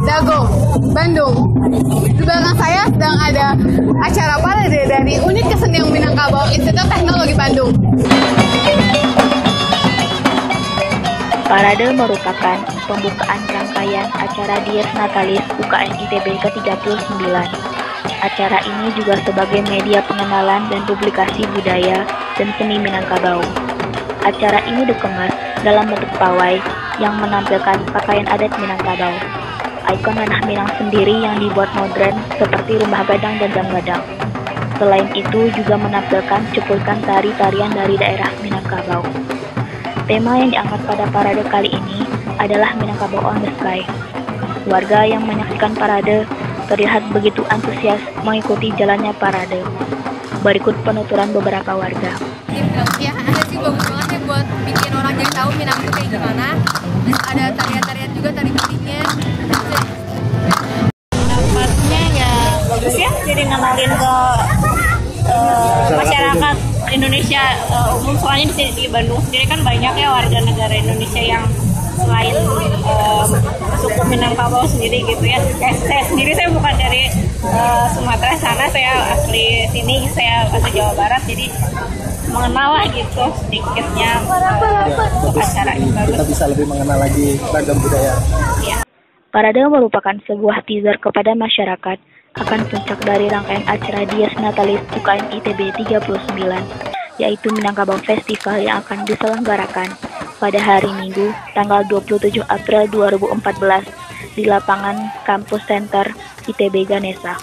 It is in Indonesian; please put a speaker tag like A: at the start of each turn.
A: Dago, Bandung. Di belakang saya sedang ada acara parade dari Unit Kesenian Minangkabau Institut Teknologi Bandung.
B: Parade merupakan pembukaan rangkaian acara Dies Natalis UKM ITB ke-39. Acara ini juga sebagai media pengenalan dan publikasi budaya dan seni Minangkabau. Acara ini dikemas dalam bentuk pawai yang menampilkan pakaian adat Minangkabau, ikon tanah Minang sendiri yang dibuat modern seperti rumah gadang dan jam gadang. Selain itu juga menampilkan cuplikan tari-tarian dari daerah Minangkabau. Tema yang diangkat pada parade kali ini adalah Minangkabau on the Sky. Warga yang menyaksikan parade terlihat begitu antusias mengikuti jalannya parade. Berikut penuturan beberapa warga.
C: Ya, ada sih bagus banget ya buat bikin orang jadi tahu Minang itu kayak gimana. Terus ada tarian-tarian juga, tari pentingnya.
D: Dampaknya ya bagus ya, jadi ngenalin ke masyarakat Indonesia umum, soalnya di Bandung sendiri kan banyak ya warga negara Indonesia yang selain suku Minangkabau sendiri gitu ya. Saya sendiri saya bukan dari Sumatera sana, saya asli sini, saya asli Jawa Barat, jadi mengenal lah gitu sedikitnya acara ini bagus.
E: Kita bisa lebih mengenal lagi ragam budaya.
B: Ya. Parade merupakan sebuah teaser kepada masyarakat akan puncak dari rangkaian acara Dies Natalis UKM ITB 39, yaitu Minangkabau Festival yang akan diselenggarakan pada hari Minggu, tanggal 27 April 2014 di lapangan Kampus Center ITB Ganesha.